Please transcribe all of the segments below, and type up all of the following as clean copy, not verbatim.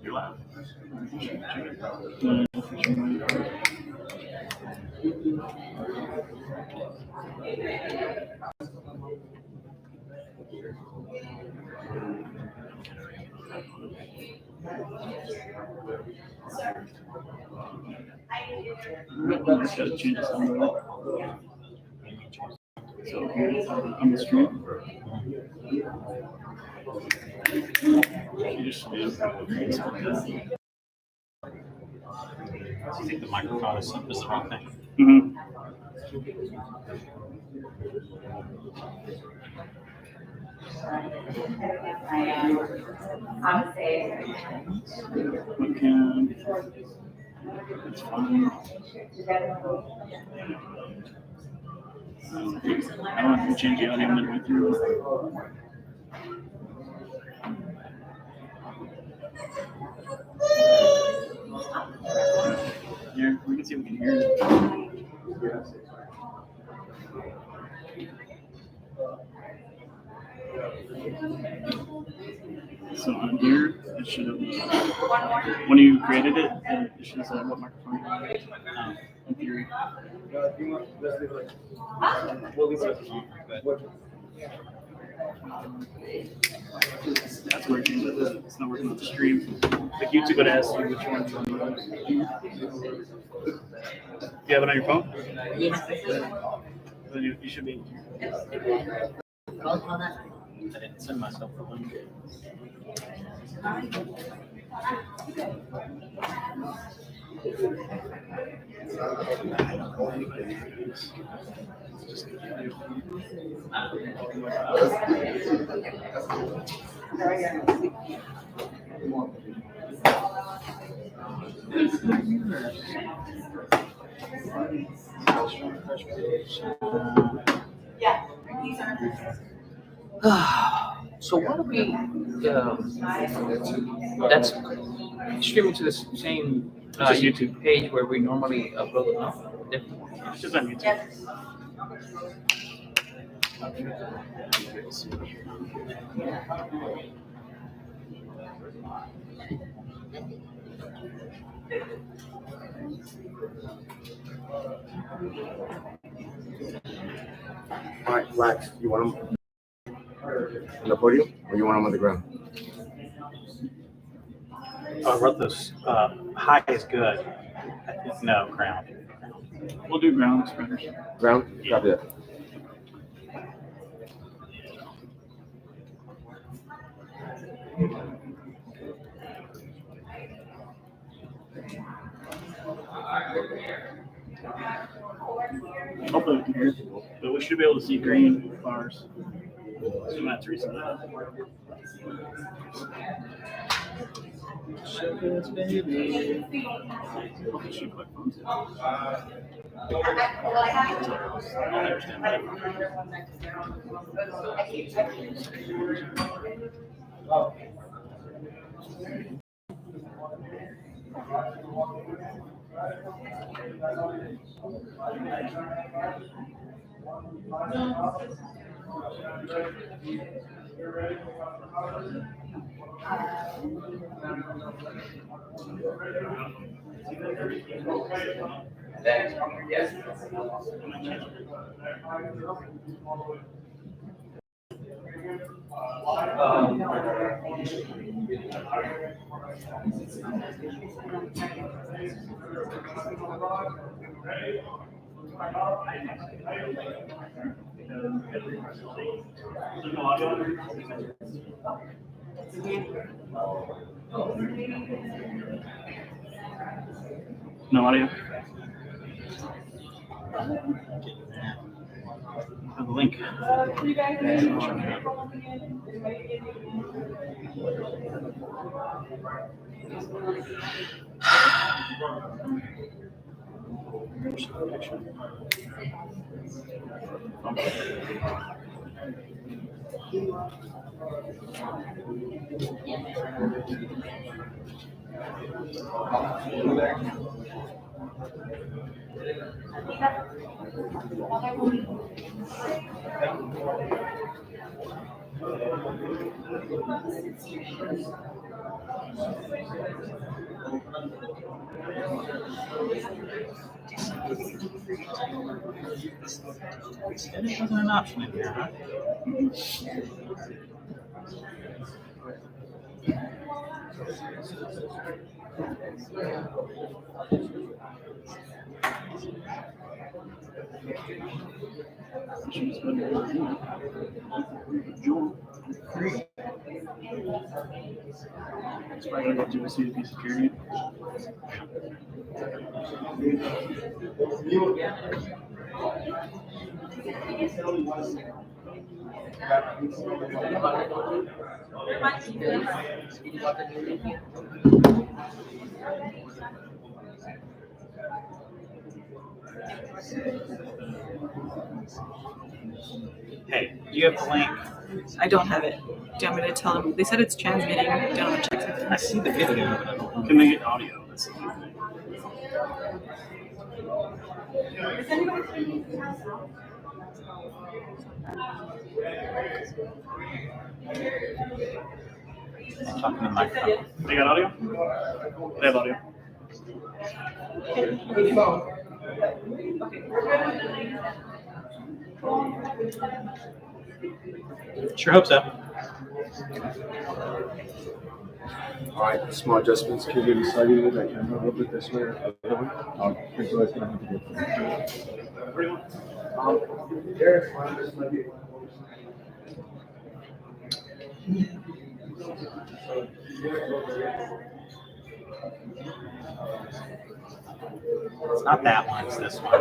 You're live. Just gotta change this on so on the stream. You just Do you think the microphone is the wrong thing? Mm-hmm. Okay. It's fine. I don't have to change the audio midway through. Here, we can see if we can hear it. So on here, it should have, when you created it, it should have said what microphone you wanted, in theory. That's working, but it's not working on the stream. Like YouTube would ask you which one you want to use. You have it on your phone? Yeah. Then you should be able to. I didn't send myself the link. So what do we? That's streaming to the same Just YouTube page where we normally upload it. No? It's just on YouTube. All right, Flex, you want them on the podium or you want them on the ground? Oh, I wrote this. High is good. No, ground. We'll do ground spreaders. Ground? Copy that. Hopefully we can hear it, but we should be able to see green bars. So I'm not to reset that. Sugar, baby. Should click on it. I understand that. No audio. Have the link. And it wasn't an option in here, huh? She's been Jewel. It's probably gonna go do a CDP security. Hey, you have the link. I don't have it. Do you want me to tell them? They said it's transmitting. Do you want to check something? I see the video, but I don't know. Can they get audio? That's the key thing. I'm talking to the microphone. They got audio? They have audio. Sure hope so. All right, small adjustments. Can you decide with that camera a little bit this way or the other way? Here's what it's going to have to do. It's not that one, it's this one.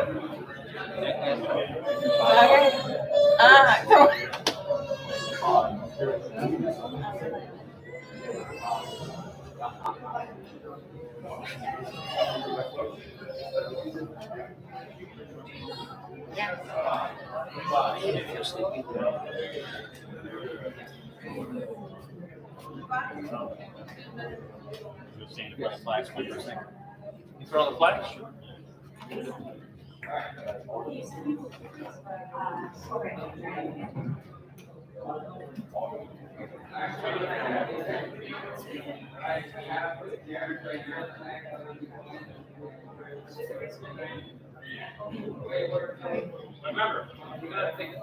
Stand for the flags for a second. You throw on the flags? Remember, you gotta think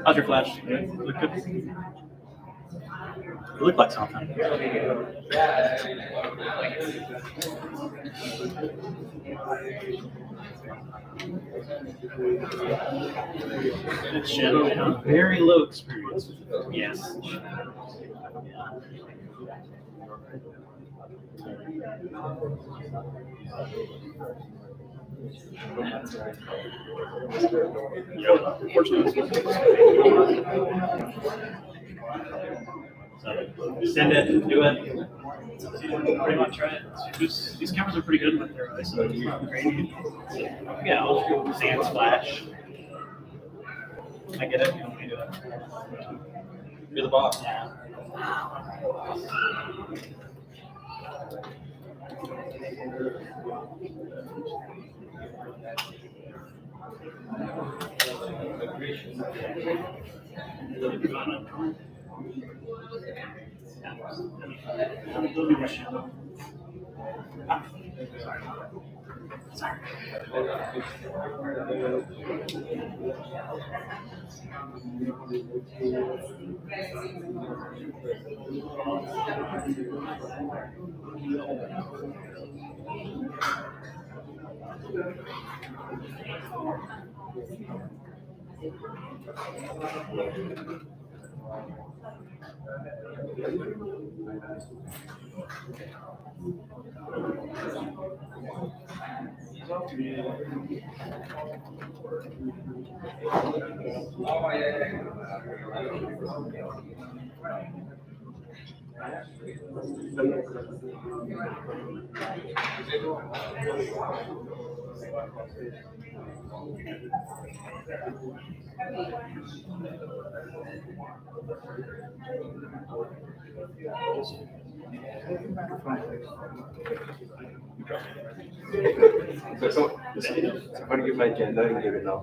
How's your flash? Good. Look good. It looked like something. It's shadow, yeah. Very low experience. Yes. Yeah. Unfortunately. So send it, do it. Pretty much right. These cameras are pretty good with their ISO. Yeah, old school sand splash. I get it. You want me to do it? You're the boss. Yeah. So I'm going to give my agenda and give it now.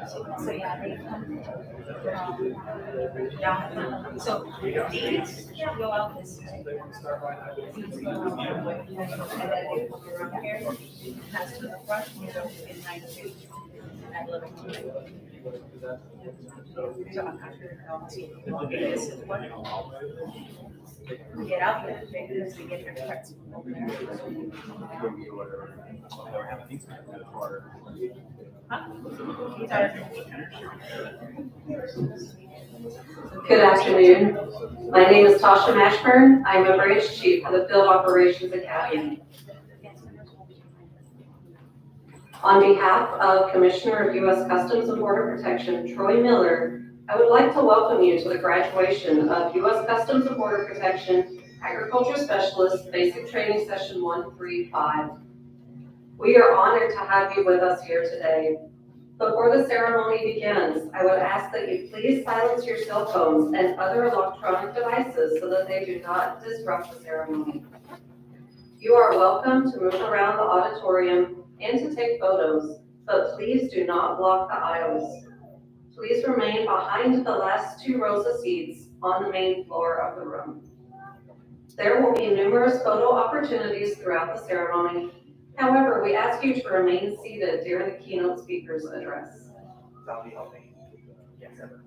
So yeah, they come down. So these go out this way. These go out that way. And then they come around here, pass to the front, and go in 92. That little one. So I'm not sure how to see. This is what get out there because they get their cuts. Good afternoon. My name is Tasha Mashburn. I'm a branch chief for the Field Operations Academy. On behalf of Commissioner of U.S. Customs and Border Protection, Troy Miller, I would like to welcome you to the graduation of U.S. Customs and Border Protection Agriculture Specialist Basic Training Session 135. We are honored to have you with us here today. Before the ceremony begins, I would ask that you please silence your cell phones and other electronic devices so that they do not disrupt the ceremony. You are welcome to move around the auditorium and to take photos, but please do not block the aisles. Please remain behind the last 2 rows of seats on the main floor of the room. There will be numerous photo opportunities throughout the ceremony. However, we ask you to remain seated during the keynote speaker's address. That'll be helping. Yes, sir.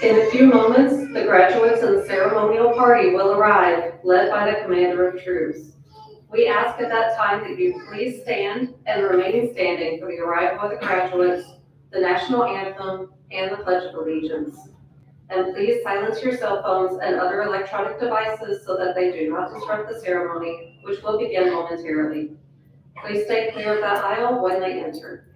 In a few moments, the graduates and the ceremonial party will arrive, led by the commander of troops. We ask at that time that you please stand and remain standing for the arrival of the graduates, the national anthem, and the Pledge of Allegiance. And please silence your cell phones and other electronic devices so that they do not disrupt the ceremony, which will begin momentarily. Please stay clear of that aisle when they enter.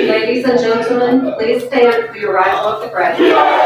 Ladies and gentlemen, please stand for the arrival of the graduates.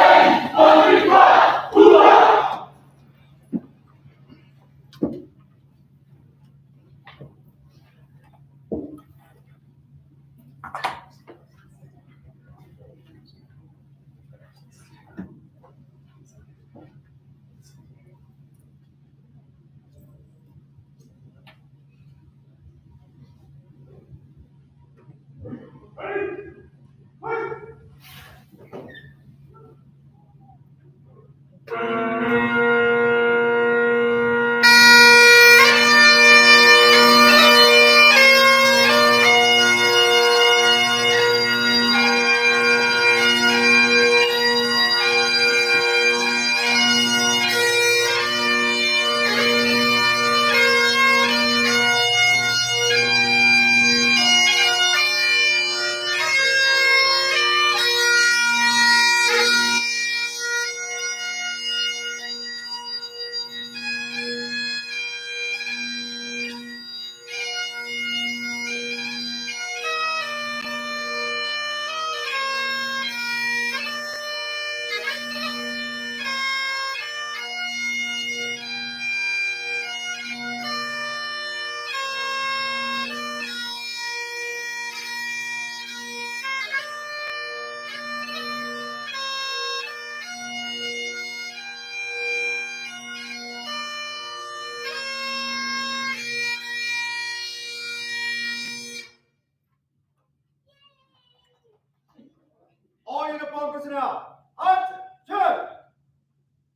All uniform personnel, attention!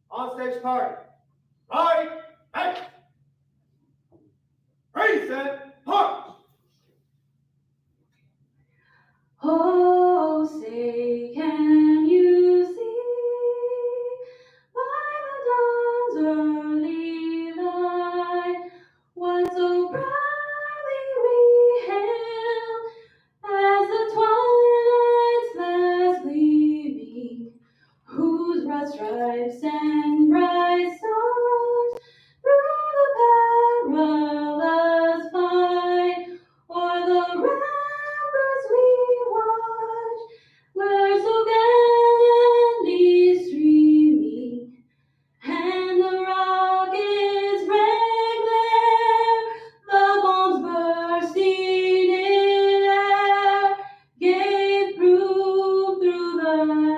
On stage party, right, hey! Present, march! Oh, say, can you see by the dawn's early light what so proudly we hailed as the twilight's last gleaming, whose broad stripes and bright stars through the perilous fight o'er the ramparts we watch, were so gallantly streaming, and the rocket's red glare, the bombs bursting in air, gave proof through the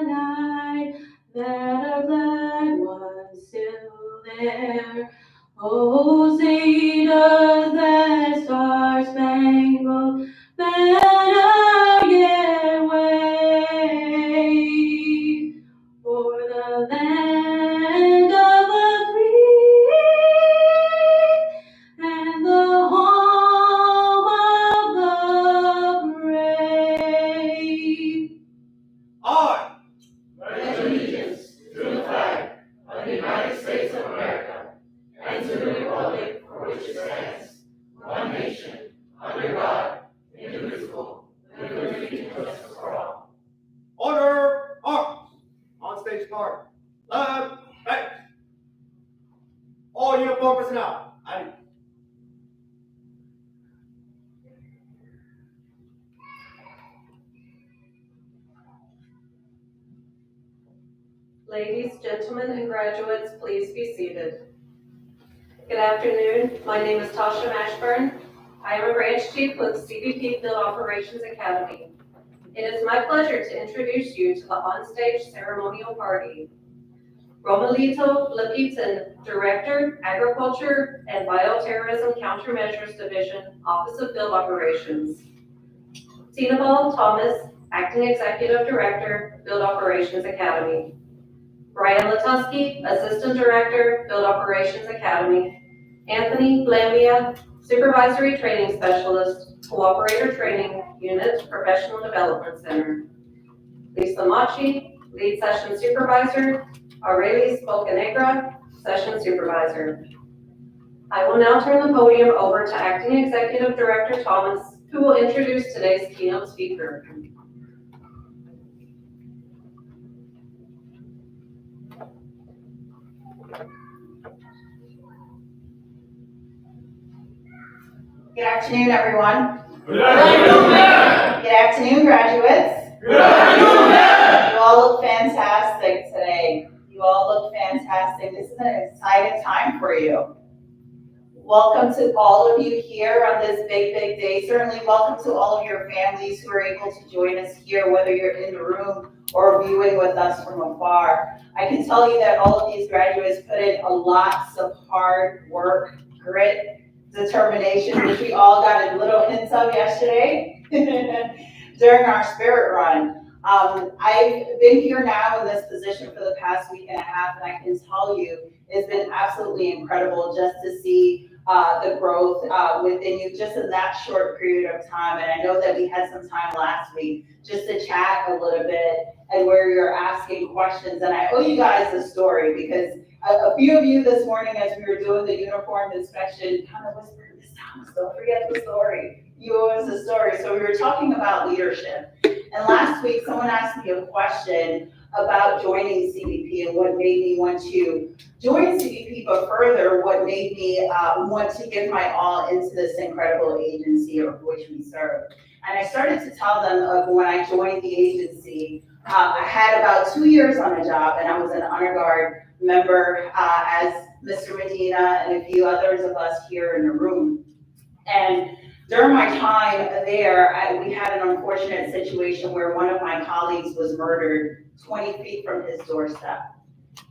night that our flag was still there. Oh, say does that star-spangled banner yet wave for the land of the free and the home of the brave? I pledge allegiance to the flag of the United States of America and to the republic for which it stands, one nation, under God, indivisible, with liberty and justice for all. order, arms! On stage party, left, right! All uniform personnel, ready. Ladies, gentlemen, and graduates, please be seated. Good afternoon. My name is Tasha Mashburn. I am a branch chief with CBP Field Operations Academy. It is my pleasure to introduce you to the onstage ceremonial party. Romelito Lapitan, Director, Agriculture and Bioterrorism Countermeasures Division, Office of Field Operations. Tinabal Thomas, Acting Executive Director, Field Operations Academy. Brian Latusky, Assistant Director, Field Operations Academy. Anthony Blamia, Supervisory Training Specialist, Cooperator Training Unit, Professional Development Center. Lisa Machi, Lead Session Supervisor. Aurelis Bocanegra, Session Supervisor. I will now turn the podium over to Acting Executive Director Thomas, who will introduce today's keynote speaker. Good afternoon, everyone. Good afternoon. Good afternoon, graduates. Good afternoon. You all look fantastic today. You all look fantastic. This is an exciting time for you. Welcome to all of you here on this big, big day. Certainly welcome to all of your families who are able to join us here, whether you're in the room or viewing with us from afar. I can tell you that all of these graduates put in a lots of hard work, grit, determination, which we all got a little hints of yesterday during our spirit run. I've been here now in this position for the past week and a half, and I can tell you it's been absolutely incredible just to see the growth within you just in that short period of time. And I know that we had some time last week just to chat a little bit and where you're asking questions. And I owe you guys a story because a few of you this morning as we were doing the uniform inspection kind of whispered, "Miss Thomas, don't forget the story. You owe us a story." So we were talking about leadership. And last week, someone asked me a question about joining CBP and what made me want to join CBP, but further, what made me want to give my all into this incredible agency of which we serve. And I started to tell them of when I joined the agency. I had about 2 years on the job, and I was an honor guard member as Mr. Medina and a few others of us here in the room. And during my time there, we had an unfortunate situation where one of my colleagues was murdered 20 feet from his doorstep.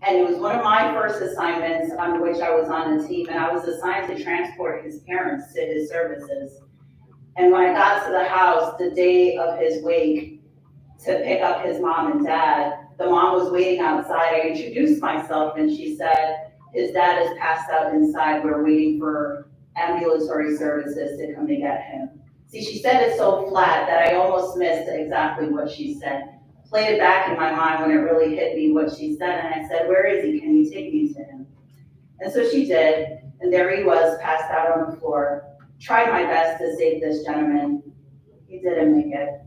And it was one of my first assignments on which I was on the team, and I was assigned to transport his parents to his services. And when I got to the house, the day of his wake, to pick up his mom and dad. The mom was waiting outside. I introduced myself and she said, his dad is passed out inside. We're waiting for ambulatory services to come to get him. See, she said it so flat that I almost missed exactly what she said. Played it back in my mind when it really hit me what she said, and I said, where is he? Can you take me to him? And so she did, and there he was, passed out on the floor. Tried my best to save this gentleman. He didn't make it.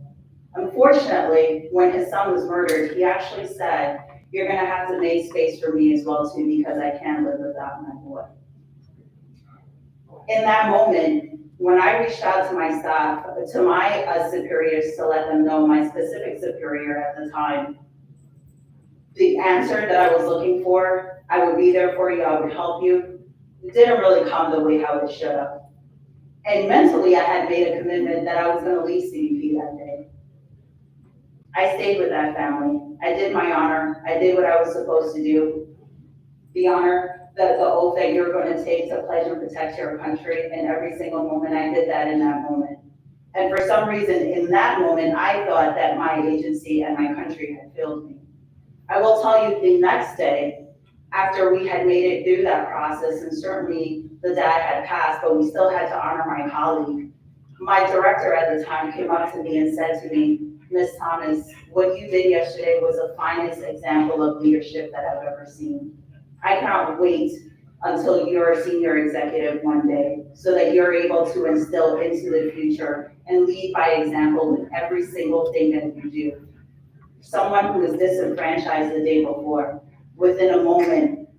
Unfortunately, when his son was murdered, he actually said, you're gonna have to make space for me as well too, because I can't live without my boy. In that moment, when I reached out to my staff, to my superiors to let them know, my specific superior at the time, the answer that I was looking for, I would be there for you, I would help you, it didn't really come the way how it should have. And mentally, I had made a commitment that I was gonna leave CBP that day. I stayed with that family. I did my honor. I did what I was supposed to do. The honor, the oath that you're going to take to pledge and protect your country in every single moment. I did that in that moment. And for some reason, in that moment, I thought that my agency and my country had failed me. I will tell you the next day, after we had made it through that process, and certainly the dad had passed, but we still had to honor my colleague. My director at the time came up to me and said to me, Ms. Thomas, what you did yesterday was the finest example of leadership that I've ever seen. I cannot wait until you're a senior executive one day so that you're able to instill into the future and lead by example in every single thing that you do. Someone who was disenfranchised the day before, within a moment,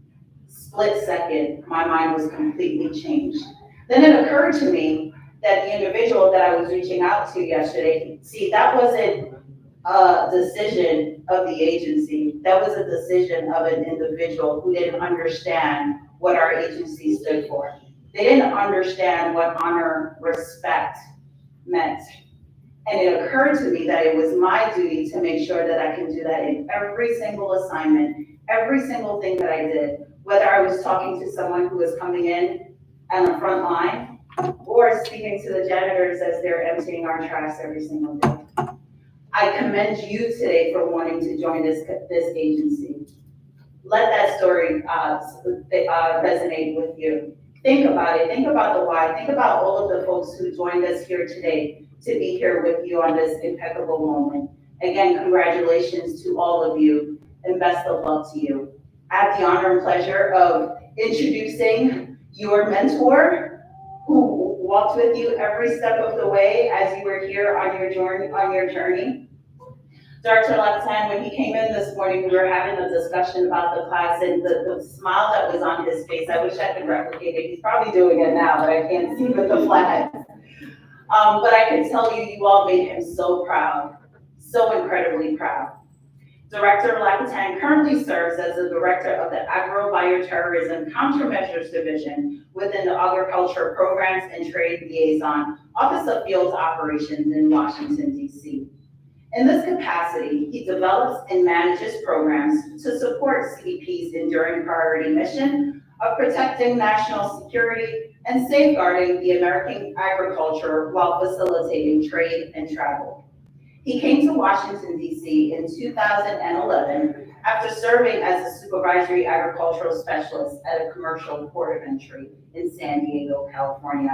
split second, my mind was completely changed. Then it occurred to me that the individual that I was reaching out to yesterday, see, that wasn't a decision of the agency. That was a decision of an individual who didn't understand what our agency stood for. They didn't understand what honor, respect meant. And it occurred to me that it was my duty to make sure that I can do that in every single assignment, every single thing that I did, whether I was talking to someone who was coming in on the front line, or speaking to the janitors as they're emptying our trash every single day. I commend you today for wanting to join this agency. Let that story resonate with you. Think about it, think about the why, think about all of the folks who joined us here today to be here with you on this impeccable moment. Again, congratulations to all of you and best of luck to you. I have the honor and pleasure of introducing your mentor, who walked with you every step of the way as you were here on your journey. Dr. Laptan, when he came in this morning, we were having a discussion about the class, and the smile that was on his face, I wish I could replicate it. He's probably doing it now, but I can't see with the flags. But I can tell you, you all made him so proud, so incredibly proud. Director Laptan currently serves as the director of the Agro-Bioterrorism Countermeasures Division within the Agriculture Programs and Trade Liaison, Office of Field Operations in Washington, D.C. In this capacity, he develops and manages programs to support CBP's enduring priority mission of protecting national security and safeguarding the American agriculture while facilitating trade and travel. He came to Washington, D.C. in 2011 after serving as a supervisory agricultural specialist at a commercial port of entry in San Diego, California.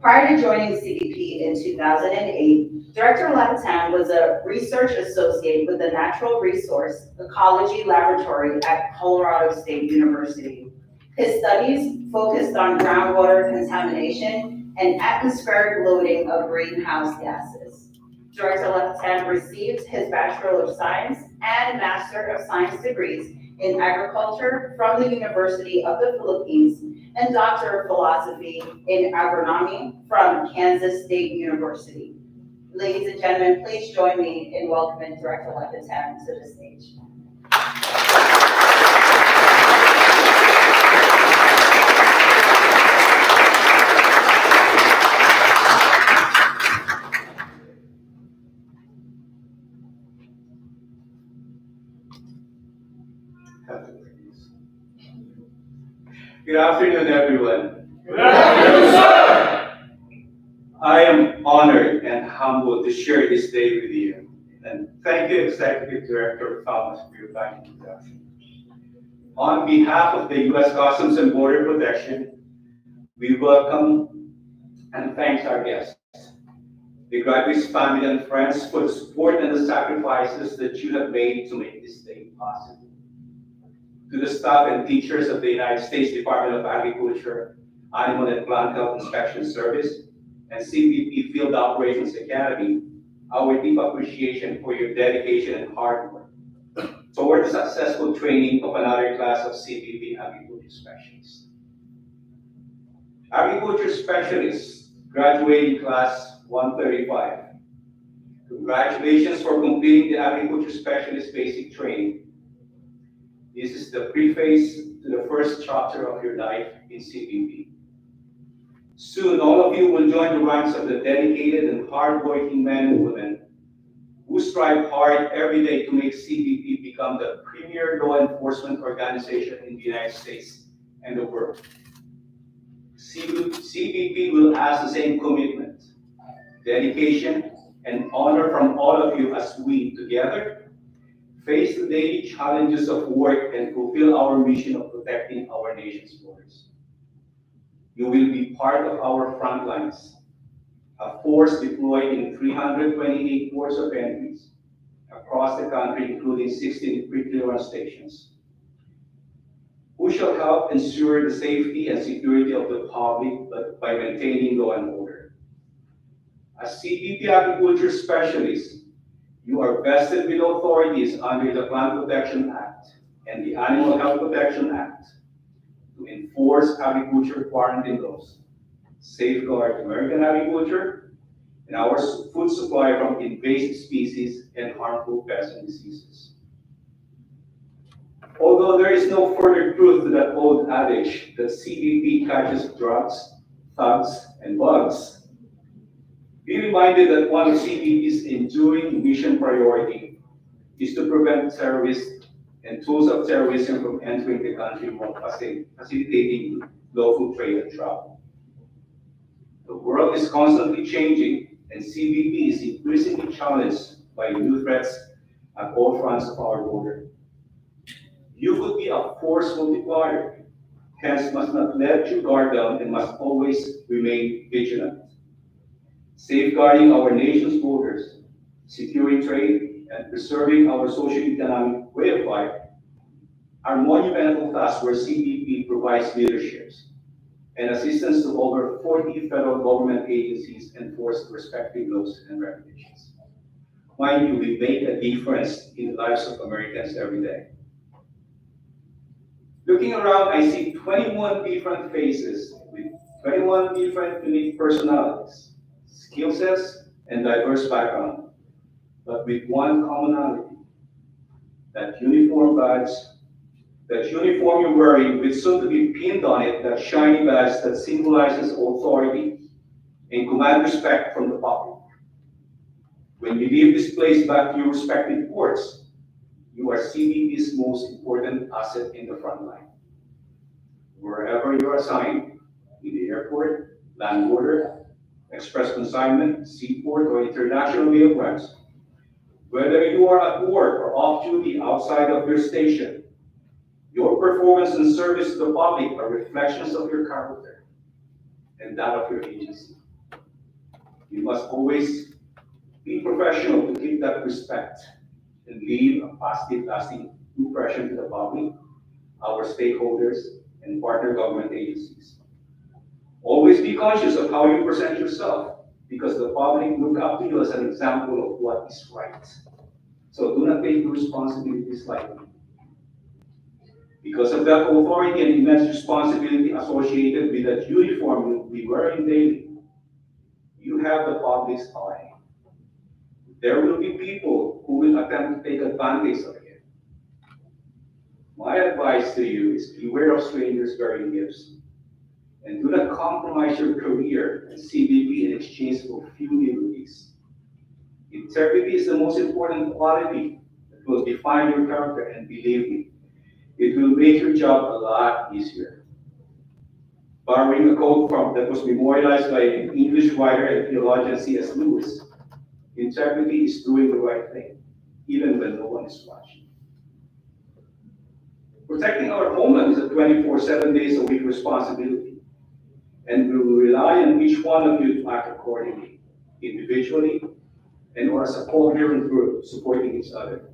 Prior to joining CBP in 2008, Director Laptan was a research associate with the Natural Resource Ecology Laboratory at Colorado State University. His studies focused on groundwater contamination and atmospheric loading of greenhouse gases. Director Laptan received his Bachelor of Science and Master of Science degrees in agriculture from the University of the Philippines and Doctor of Philosophy in Agronomy from Kansas State University. Ladies and gentlemen, please join me in welcoming Director Laptan to the stage. Good afternoon, everyone. Good afternoon, sir. I am honored and humbled to share this day with you. And Thank you, Executive Director Thomas, for your kind introduction. On behalf of the U.S. Customs and Border Protection, we welcome and thank our guests, the graduates, family, and friends for the support and the sacrifices that you have made to make this day possible. To the staff and teachers of the United States Department of Agriculture, Animal and Plant Health Inspection Service, and CBP Field Operations Academy, our deep appreciation for your dedication and hard work toward the successful training of another class of CBP Agriculture Specialists. Agriculture Specialists, graduating class 135. Congratulations for completing the Agriculture Specialist basic training. This is the preface to the first chapter of your life in CBP. Soon, all of you will join the ranks of the dedicated and hardworking men and women who strive hard every day to make CBP become the premier law enforcement organization in the United States and the world. CBP will ask the same commitment, dedication, and honor from all of you as we, together, face the daily challenges of work and fulfill our mission of protecting our nation's borders. You will be part of our front lines, a force deployed in 328 ports of entries across the country, including 16 pre-clearance stations, who shall help ensure the safety and security of the public by maintaining law and order. As CBP Agriculture Specialists, you are vested with authorities under the Plant Protection Act and the Animal Health Protection Act to enforce agriculture quarantine laws, safeguard American agriculture, and our food supply from invasive species and harmful pests and diseases. Although there is no further truth to that old adage that CBP catches drugs, thugs, and bugs, be reminded that one of CBP's enduring mission priority is to prevent terrorists and tools of terrorism from entering the country while facilitating lawful trade and travel. The world is constantly changing, and CBP is increasingly challenged by new threats at all fronts of our border. You could be a force multiplier, hence must not let your guard down and must always remain vigilant. Safeguarding our nation's borders, securing trade, and preserving our socio-economic way of life are monumental tasks where CBP provides leaderships and assistance to over 40 federal government agencies enforce respective laws and regulations. Mind you, we make a difference in the lives of Americans every day. Looking around, I see 21 different faces with 21 different unique personalities, skill sets, and diverse background, but with one commonality: that uniform badge, that uniform you're wearing with soon to be pinned on it, that shiny badge that symbolizes authority and command respect from the public. When you leave this place back to your respective ports, you are CBP's most important asset in the front line. Wherever you're assigned, in the airport, land border, express consignment, seaport, or international mail branch, whether you are at work or off duty outside of your station, your performance and service to the public are reflections of your character and that of your agency. You must always be professional to keep that respect and leave a positive, lasting impression to the public, our stakeholders, and partner government agencies. Always be conscious of how you present yourself, because the public look up to you as an example of what is right. So do not take your responsibilities lightly. Because of that authority and immense responsibility associated with that uniform you'll be wearing daily, you have the public's eye. There will be people who will attempt to take advantage of it. My advice to you is beware of strangers bearing gifts, and do not compromise your career and CBP in exchange for few liberties. Integrity is the most important quality that will define your character, and believe me, it will make your job a lot easier. Borrowing a quote that was memorialized by an English writer and theologian, C.S. Lewis, integrity is doing the right thing, even when no one is watching. Protecting our homeland is a 24/7 days a week responsibility, and we will rely on each one of you to act accordingly, individually and or as a coherent group supporting each other.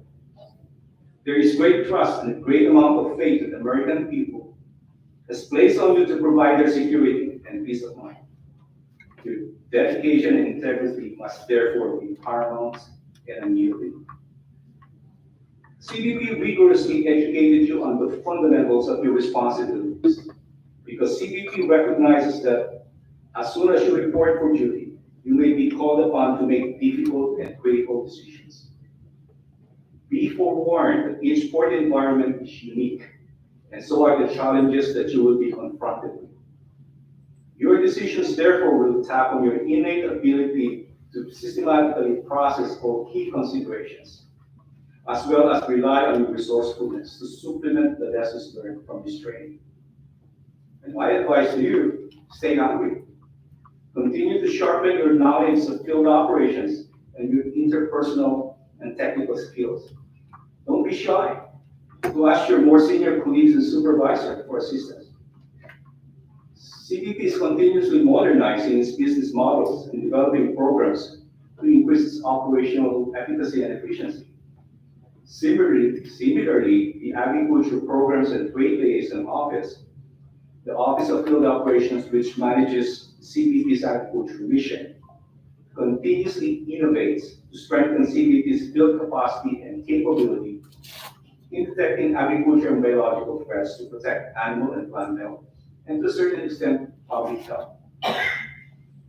There is great trust and a great amount of faith that the American people has placed on you to provide their security and peace of mind. Your dedication and integrity must therefore be paramount and unyielding. CBP rigorously educated you on the fundamentals of your responsibilities because CBP recognizes that as soon as you report for duty, you may be called upon to make difficult and critical decisions. Be forewarned that each port environment is unique, and so are the challenges that you will be confronted with. Your decisions, therefore, will tap on your innate ability to systematically process all key considerations, as well as rely on your resourcefulness to supplement the lessons learned from this training. And my advice to you, stay hungry. Continue to sharpen your knowledge of field operations and your interpersonal and technical skills. Don't be shy to ask your more senior colleagues and supervisors for assistance. CBP is continuously modernizing its business models and developing programs to increase its operational efficacy and efficiency. Similarly, the agriculture programs and trade liaison office, the Office of Field Operations, which manages CBP's agriculture mission, continuously innovates to strengthen CBP's field capacity and capability in detecting agriculture and biological threats to protect animal and plant health, and to a certain extent, public health.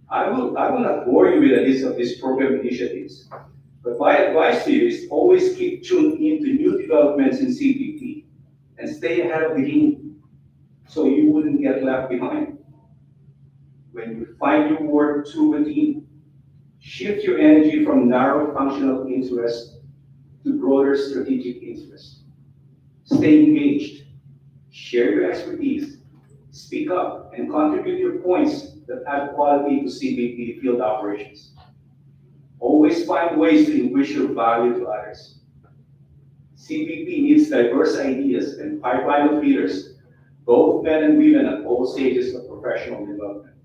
I will not bore you with a list of these program initiatives, but my advice to you is always keep tuned into new developments in CBP and stay ahead of the game so you wouldn't get left behind. When you find your work too routine, shift your energy from narrow functional interest to broader strategic interest. Stay engaged, share your expertise, speak up, and contribute your points that add quality to CBP field operations. Always find ways to increase your value to others. CBP needs diverse ideas and pipeline of leaders, both men and women at all stages of professional development.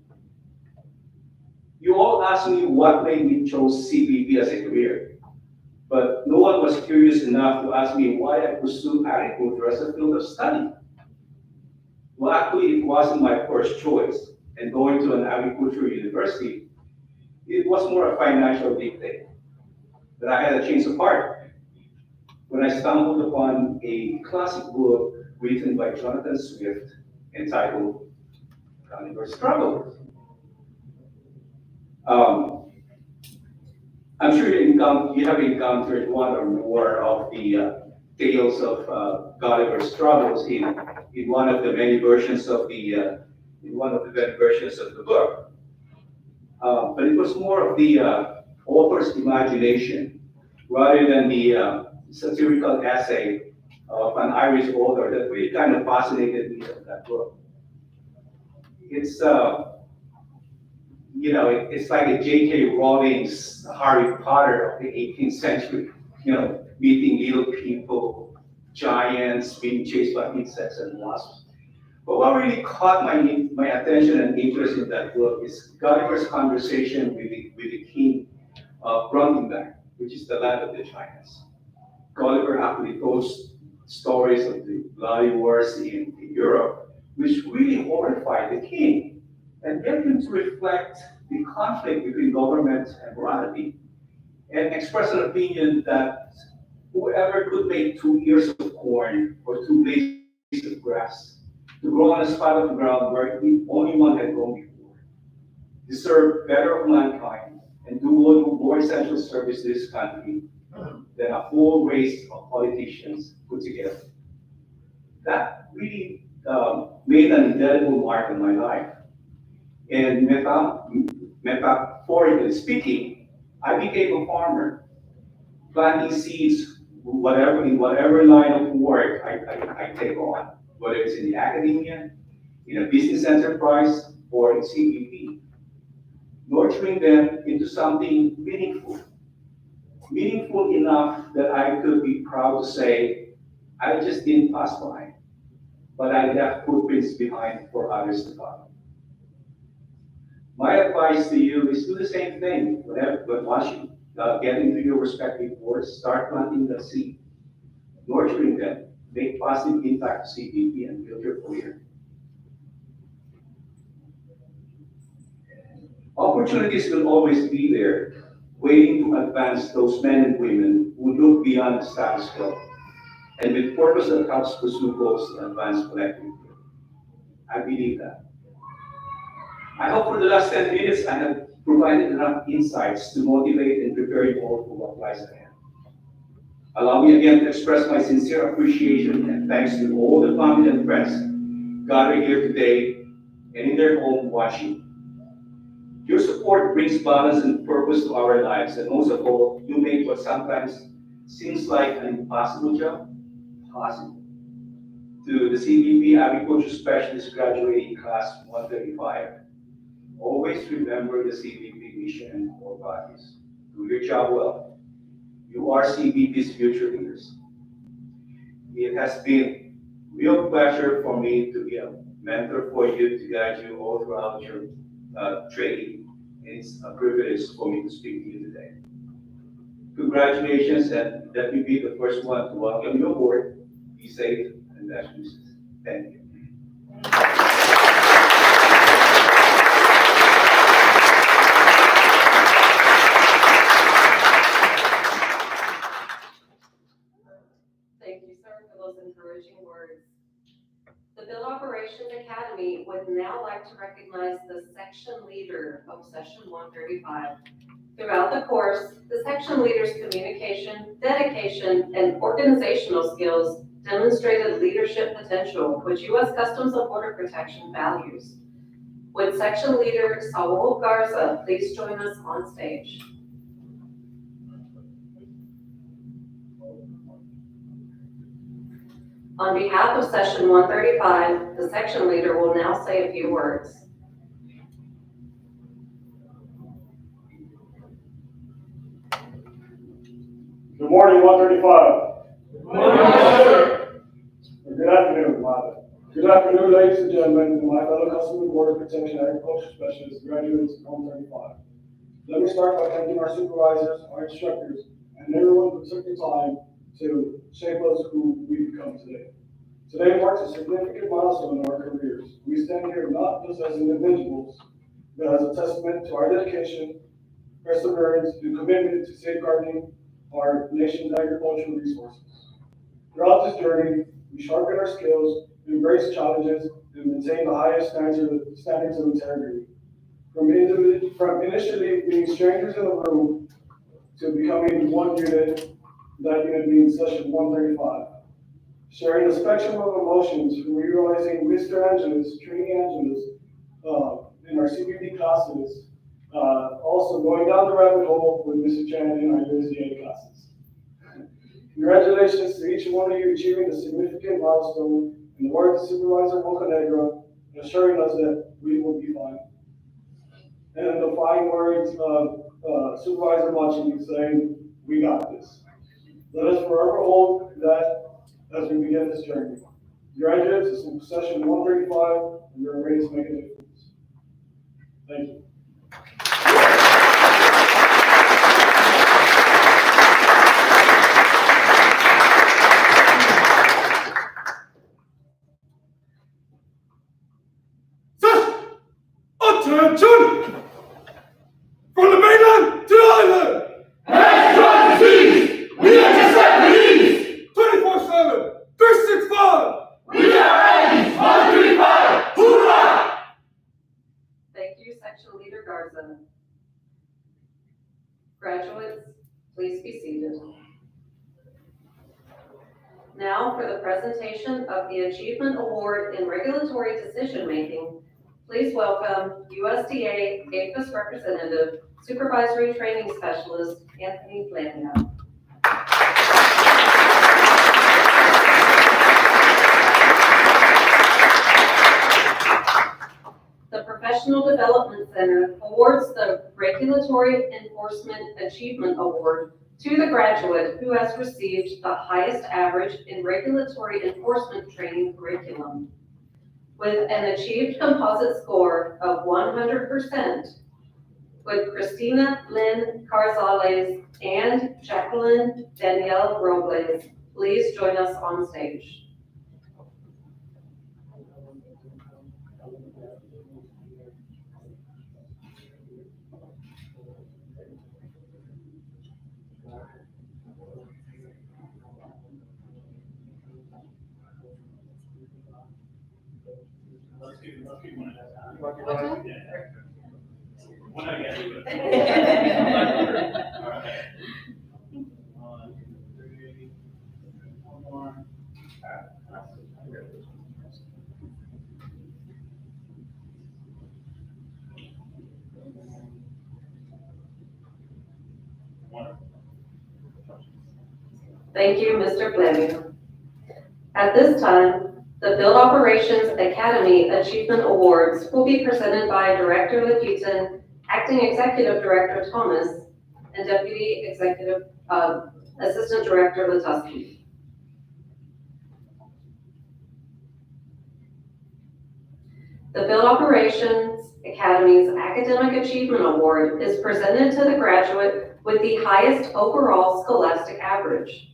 You all asked me what made me choose CBP as a career, but no one was curious enough to ask me why I pursued agriculture as a field of study. Well, actually, it wasn't my first choice, and going to an agricultural university, it was more a financial dictate. But I had a change of heart when I stumbled upon a classic book written by Jonathan Swift entitled Gulliver's Travels. I'm sure you have encountered one or more of the tales of Gulliver's Travels in one of the many versions of the book. But it was more of the author's imagination rather than the satirical essay of an Irish author that really kind of fascinated me in that book. It's it's like a J.K. Rowling's Harry Potter of the 18th century, meeting little people, giants, being chased by insects and wasps. But what really caught my attention and interest in that book is Gulliver's conversation with the king of Brundtland, which is the land of the giants. Gulliver actually told stories of the bloody wars in Europe, which really horrified the king and get him to reflect the conflict between government and morality and express an opinion that whoever could make 2 ears of corn or 2 blades of grass to grow on a spot of ground where only one had grown before deserve better of mankind and do more essential service to this country than a whole race of politicians put together. That really made an indelible mark on my life. And metaphorically speaking, I became a farmer, planting seeds in whatever line of work I take on, whether it's in the academia, in a business enterprise, or in CBP, nurturing them into something meaningful. meaningful enough that I could be proud to say, I just didn't pass by, but I left footprints behind for others to follow. My advice to you is do the same thing. But once you get into your respective boards, start planting the seed, nurturing them, make positive impact to CBP, and build your career. Opportunities will always be there, waiting to advance those men and women who look beyond the status quo, and with purpose that helps pursue goals to advance collectively. I believe that. I hope for the last 10 minutes I have provided enough insights to motivate and prepare you all for what lies ahead. Allow me again to express my sincere appreciation and thanks to all the family and friends gathered here today and in their home watching. Your support brings balance and purpose to our lives, and most of all, you make what sometimes seems like an impossible job possible. To the CBP Agriculture Specialist graduating class 135, always remember the CBP mission and core values. Do your job well. You are CBP's future leaders. It has been a real pleasure for me to be a mentor for you, to guide you all throughout your training. It's a privilege for me to speak to you today. Congratulations, and let me be the first one to welcome you aboard. Be safe and best wishes. Thank you. Thank you, sir, for those encouraging words. The Field Operations Academy would now like to recognize the section leader of Session 135. Throughout the course, the section leader's communication, dedication, and organizational skills demonstrated leadership potential, which U.S. Customs and Border Protection values. Would Section Leader Saul Garza please join us on stage? On behalf of Session 135, the section leader will now say a few words. Good morning, 135. Good morning, sir. Good afternoon, rather. Good afternoon, ladies and gentlemen, and my fellow Customs and Border Protection Agriculture Specialists, graduates of 135. Let me start by thanking our supervisors, our instructors, and everyone who took the time to shape us who we become today. Today marks a significant milestone in our careers. We stand here not just as individuals, but as a testament to our dedication, perseverance, and commitment to safeguarding our nation's agricultural resources. Throughout this journey, we sharpen our skills, embrace challenges, and maintain the highest standards of integrity. From initially being strangers in the room to becoming one unit, that unit being Session 135. Sharing the spectrum of emotions from realizing Mr. Angeles, training Angeles, in our CBP classes, also going down the rabbit hole with Mr. Chan in our USDA classes. Congratulations to each one of you achieving the significant milestone, in the words of Supervisor Bocanegra, assuring us that we will be fine. And in the fine words of Supervisor Machi saying, we got this. Let us forever hold that as we begin this journey. Graduates, this is Session 135, and we're ready to make a difference. Thank you. Attention! From the mainland to the island! Hands on the seas! We intercept the east! 24/7, 365! We are Aggies 135! Hoorah! Thank you, Section Leader Garza. Graduates, please be seated. Now for the presentation of the Achievement Award in Regulatory Decision Making, please welcome USDA APHIS Representative, Supervisory Training Specialist, Anthony Glynco. The Professional Development Center awards the Regulatory Enforcement Achievement Award to the graduate who has received the highest average in regulatory enforcement training curriculum. With an achieved composite score of 100%, would Christina Lynn Carzales and Jacqueline Danielle Robles please join us on stage? Let's do one at a time. One at a time. All right. 1, 2, 3. One more. Wonderful. Thank you, Mr. Fleming. At this time, the Field Operations Academy Achievement Awards will be presented by Director Laputin, Acting Executive Director Thomas, and Deputy Assistant Director Latusky. The Field Operations Academy's Academic Achievement Award is presented to the graduate with the highest overall scholastic average.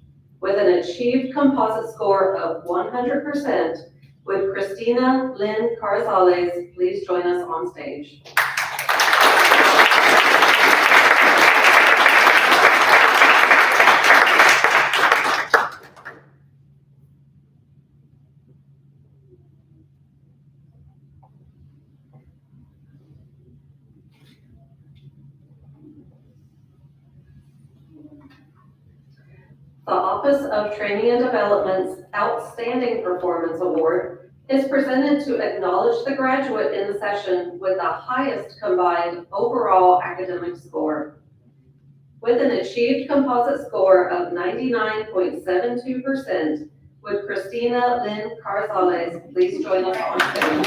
With an achieved composite score of 100%, would Christina Lynn Carzales please join us on stage? The Office of Training and Development's Outstanding Performance Award is presented to acknowledge the graduate in the session with the highest combined overall academic score. With an achieved composite score of 99.72%, would Christina Lynn Carzales please join us on stage?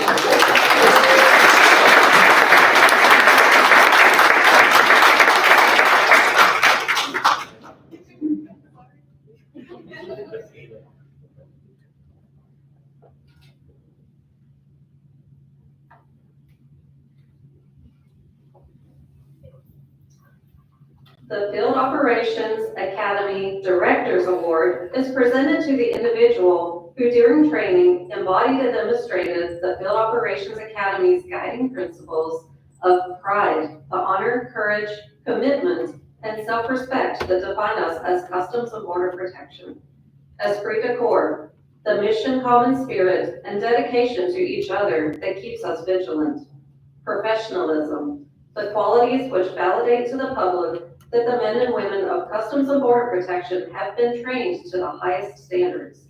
The Field Operations Academy Director's Award is presented to the individual who during training embodied and demonstrated the Field Operations Academy's guiding principles of pride, the honor, courage, commitment, and self-respect that define us as Customs and Border Protection. Esprit de corps, the mission, common spirit, and dedication to each other that keeps us vigilant. Professionalism, the qualities which validate to the public that the men and women of Customs and Border Protection have been trained to the highest standards.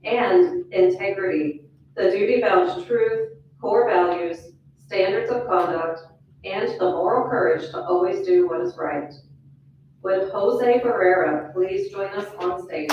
And integrity, the duty-bound truth, core values, standards of conduct, and the moral courage to always do what is right. Would Jose Barrera please join us on stage?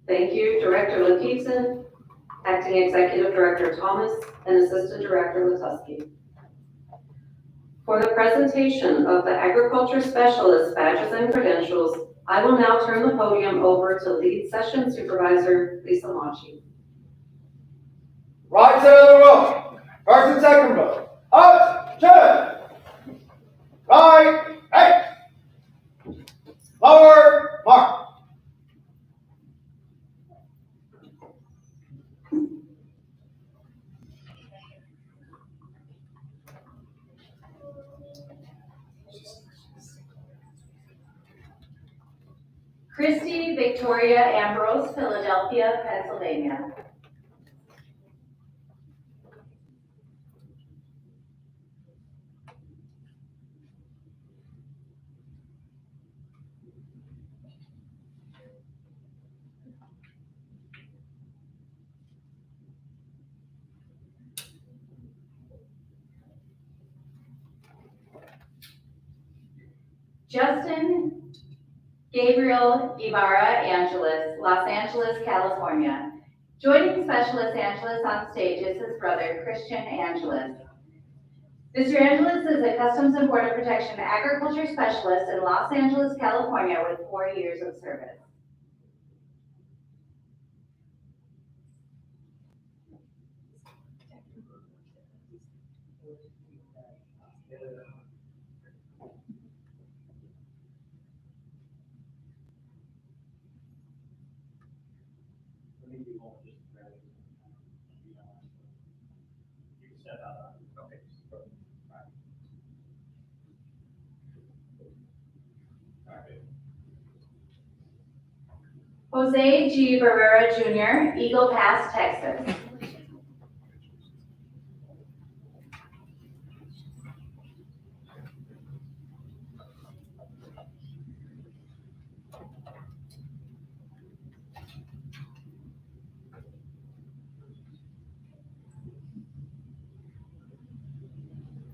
Thank you, Director Laputin, Acting Executive Director Thomas, and Assistant Director Latusky. For the presentation of the Agriculture Specialist Badges and Credentials, I will now turn the podium over to Lead Session Supervisor Lisa Machi. Right side of the row, first and second row, up, turn, right, hey, lower, mark. Christy Victoria Ambrose, Philadelphia, Pennsylvania. Justin Gabriel Ibarra Angeles, Los Angeles, California. Joining Specialist Angeles on stage is his brother, Christian Angeles. Mr. Angeles is a Customs and Border Protection Agriculture Specialist in Los Angeles, California with 4 years of service. Jose G. Barrera Jr., Eagle Pass, Texas.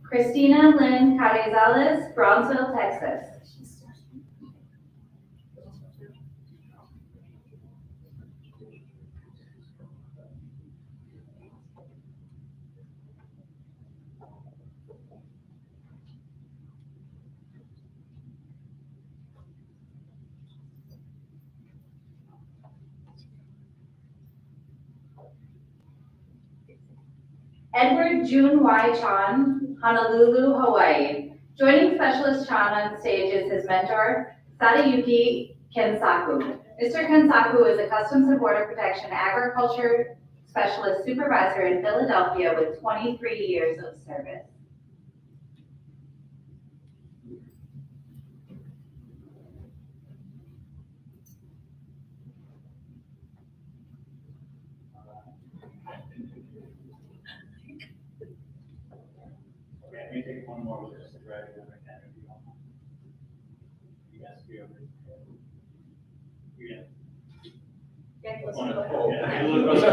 Christina Lynn Carrizales, Brownsville, Texas. Edward June Y. Chan, Honolulu, Hawaii. Joining Specialist Chan on stage is his mentor, Sadayuki Kensaku. Mr. Kensaku is a Customs and Border Protection Agriculture Specialist Supervisor in Philadelphia with 23 years of service. Okay, let me take one more look at the graduate academy. You guys be over. Yeah. Get closer One to of the the- hole. yeah, a little closer.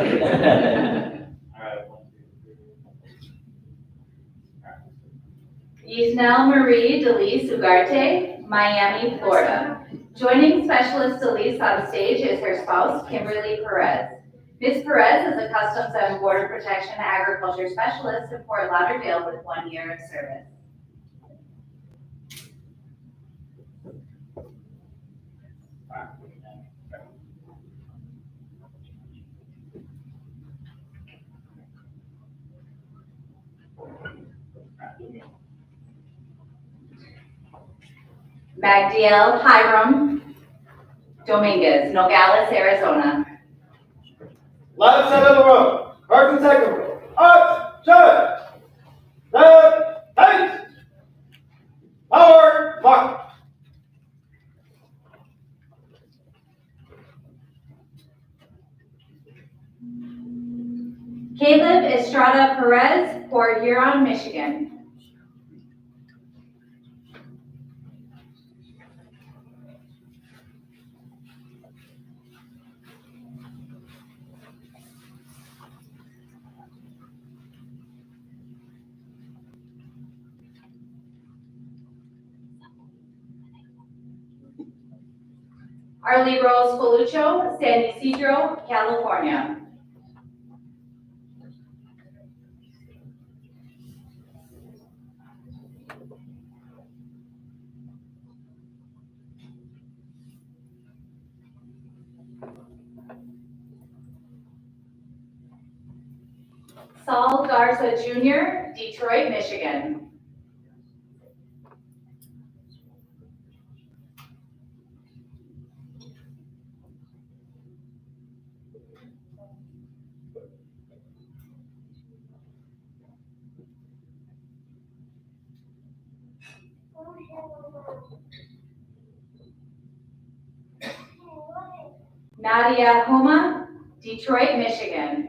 All right, 1, 2, 3. Yisnel Marie Delise Ugarte, Miami, Florida. Joining Specialist Delise on stage is her spouse, Kimberly Perez. Ms. Perez is a Customs and Border Protection Agriculture Specialist in Fort Lauderdale with 1 year of service. Magdiel Hiram Dominguez, Nogales, Arizona. Left side of the road. First and second row. Up, shut. Left, right. Forward, mark. Caleb Estrada Perez, Port Huron, Michigan. Arlie Rose Coluccio, San Ysidro, California. Saul Garza Jr., Detroit, Michigan. Nadia Homa, Detroit, Michigan.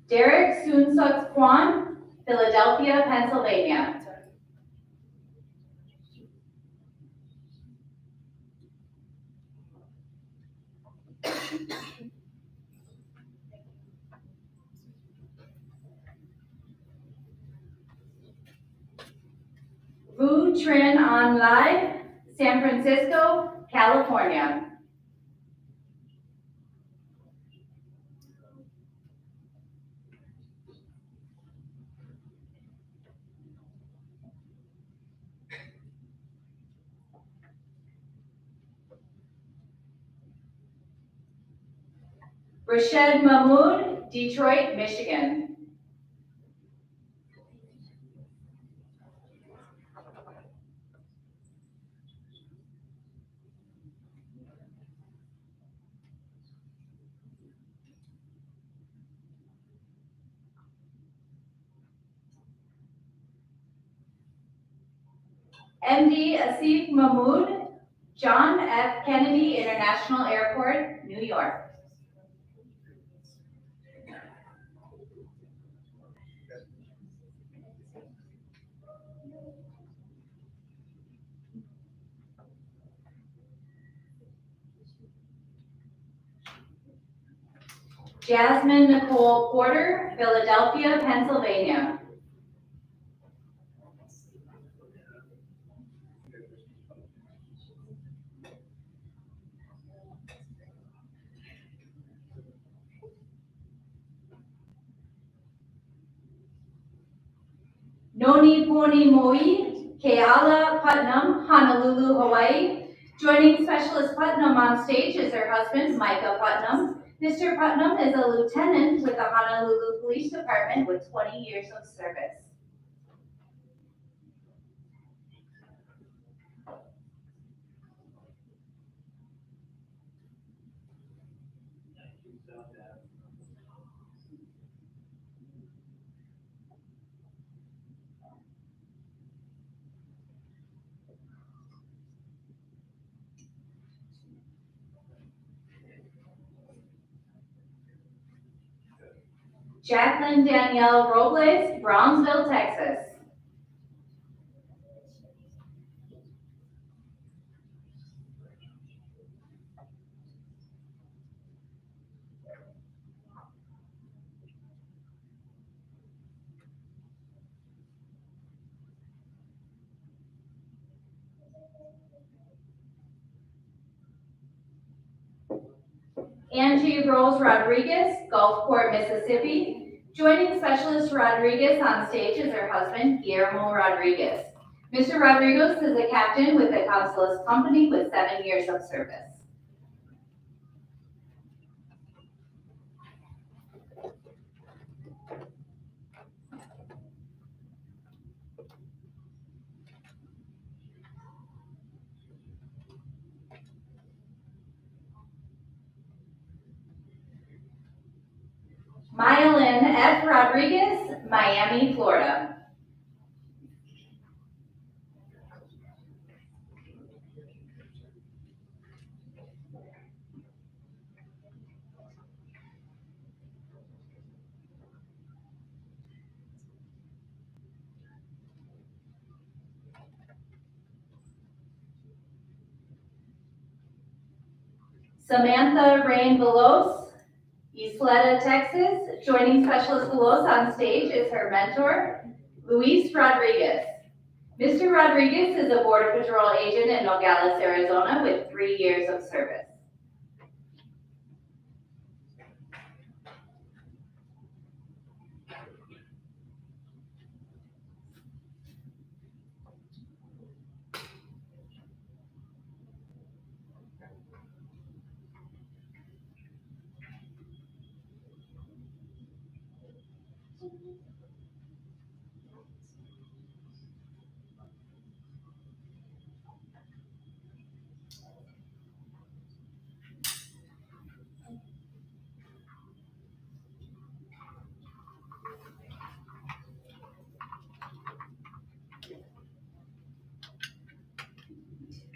Derek Soonsuk Kwan, Philadelphia, Pennsylvania. Vu Trin An Lai, San Francisco, California. Rashed Mahmood, Detroit, Michigan. MD Asif Mahmood, John F. Kennedy International Airport, New York. Jasmine Nicole Porter, Philadelphia, Pennsylvania. Noni Poni Moi, Keala Putnam, Honolulu, Hawaii. Joining Specialist Putnam on stage is her husband, Micah Putnam. Mr. Putnam is a lieutenant with the Honolulu Police Department with 20 years of service. Jacqueline Danielle Robles, Brownsville, Texas. Angie Rose Rodriguez, Gulfport, Mississippi. Joining Specialist Rodriguez on stage is her husband, Guillermo Rodriguez. Mr. Rodriguez is a captain with the Consulus Company with 7 years of service. Myelin F. Rodriguez, Miami, Florida. Samantha Rain Velos, Isleta, Texas. Joining Specialist Velos on stage is her mentor, Luis Rodriguez. Mr. Rodriguez is a Border Patrol agent in Nogales, Arizona with 3 years of service.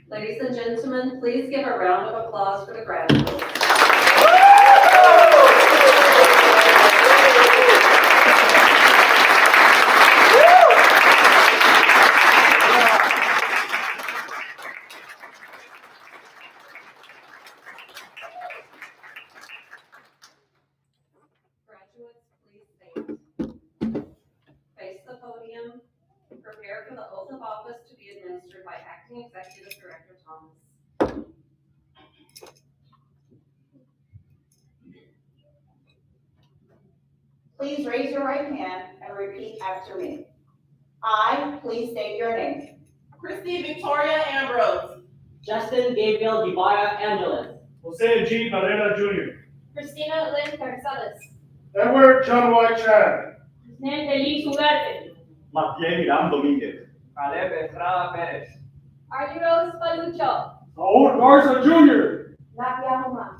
Ladies and gentlemen, please give a round of applause for the graduates. Acting Executive Director Thomas. Please raise your right hand and repeat after me. I, please state your name. Christy Victoria Ambrose. Justin Gabriel Dibaya Angeles. Jose G. Barrera Jr. Christina Lynn Gonzalez. Edward John White Chan. Nen Feliz Ugarte. Matiel Hiram Dominguez. Caleb Estrada Perez. Arturos Palucho. Saúl Garza Jr. Nadia Huma.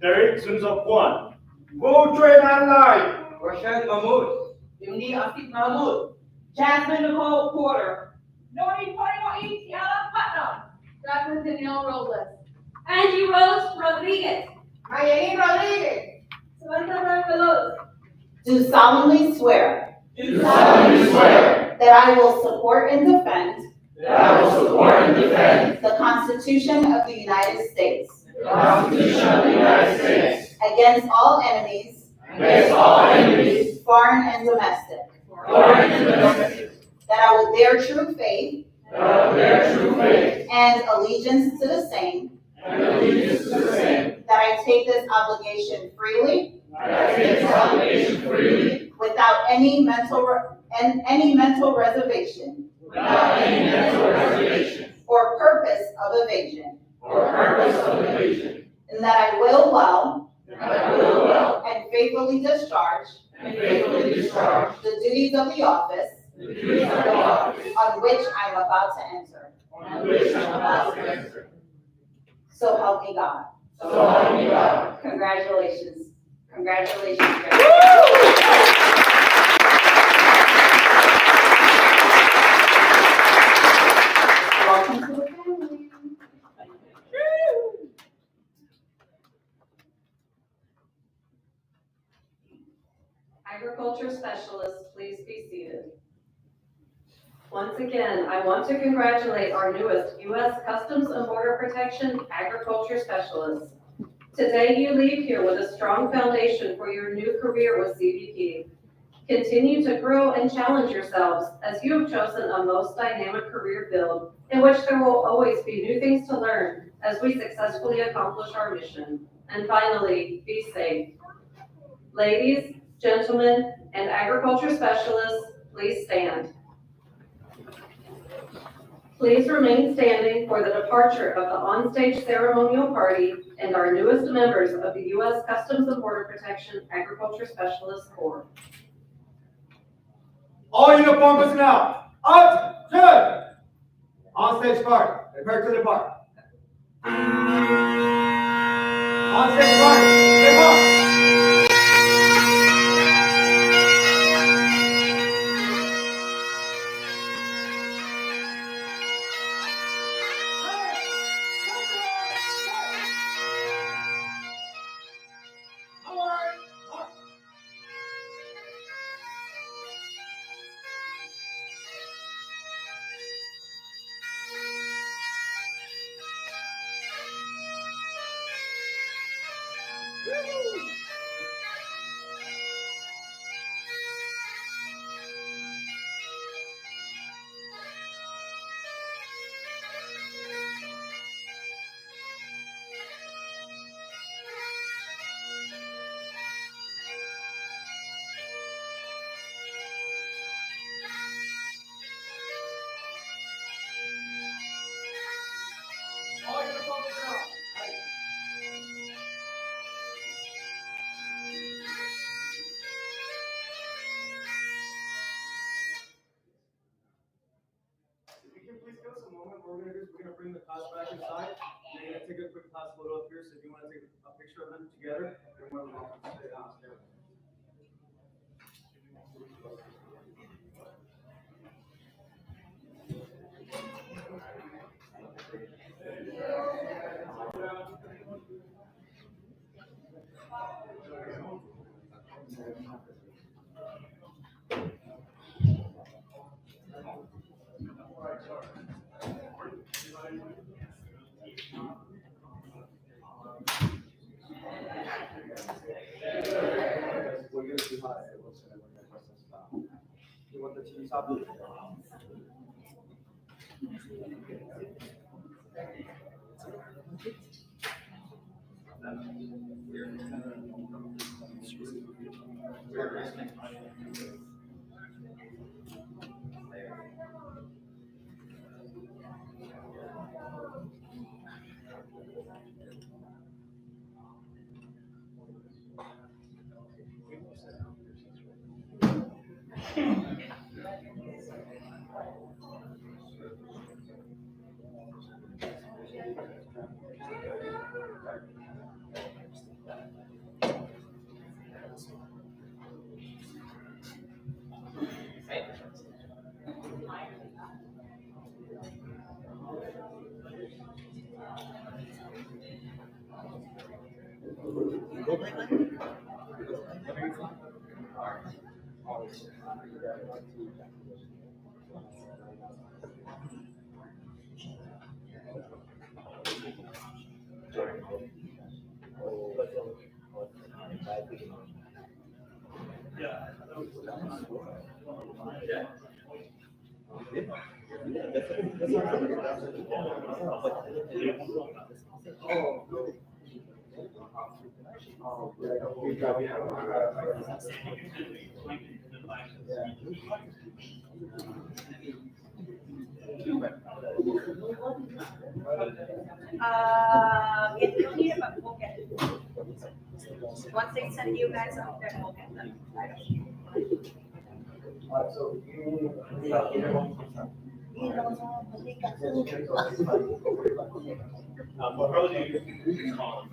Derek Sunzop Juan. Go Train Online. Rashad Mahmood. Imni Afif Mahmood. Jasmine Nicole Porter. Nori Poimo'i Tiara Putnam. Jacqueline Danielle Robles. Angie Rose Rodriguez. Mayelin Rodriguez. Samantha Veloz. Do solemnly swear Do solemnly swear that I will support and defend that I will support and defend the Constitution of the United States the Constitution of the United States against all enemies, against all enemies, foreign and domestic, foreign and domestic, that I will bear true faith that I will bear true faith and allegiance to the same, and allegiance to the same, that I take this obligation freely that I take this obligation freely without any mental reservation without any mental reservation or purpose of evasion, or purpose of evasion, and that I will well and that I will well and faithfully discharge and faithfully discharge the duties of the office the duties of the office on which I am about to enter. on which I am about to enter. So help me God. So help me God. Congratulations. Congratulations. Welcome to the family. Agriculture specialists, please be seated. Once again, I want to congratulate our newest U.S. Customs and Border Protection agriculture specialists. Today, you leave here with a strong foundation for your new career with CBP. Continue to grow and challenge yourselves as you have chosen a most dynamic career field in which there will always be new things to learn as we successfully accomplish our mission. And finally, be safe. Ladies, gentlemen, and agriculture specialists, please stand. Please remain standing for the departure of the onstage ceremonial party and our newest members of the U.S. Customs and Border Protection Agriculture Specialist Corps. All uniform personnel, up, turn. On stage park, prepare to depart. On stage park, depart. We're gonna bring the class back inside. And you're gonna take a quick class photo up here. So if you want to take a picture of them together, you're more than welcome to stay downstairs. If you need it, but we'll get it. Once they send you guys up there, we'll get them. We'll probably do small.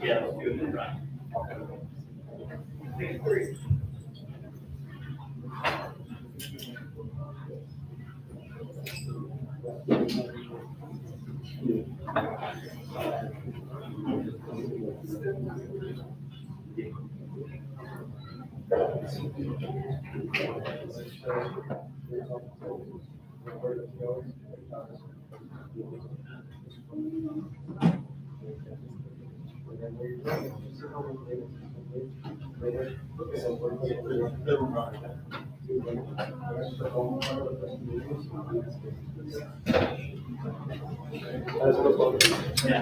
Yeah, let's do it right. Yeah,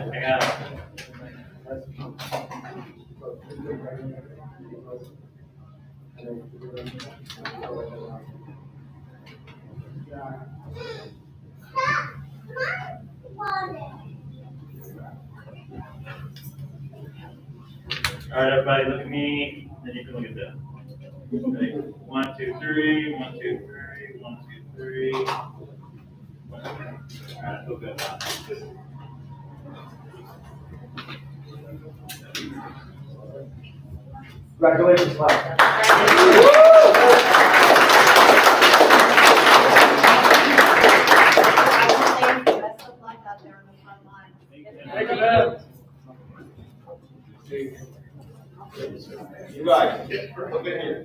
I got it. All right, everybody, look at me, then you can look at them. Ready? 1, 2, 3, 1, 2, 3, 1, 2, 3. All right, feel good. Congratulations, class. Best of luck out there on the front line. Thank you, man. You guys, look in here.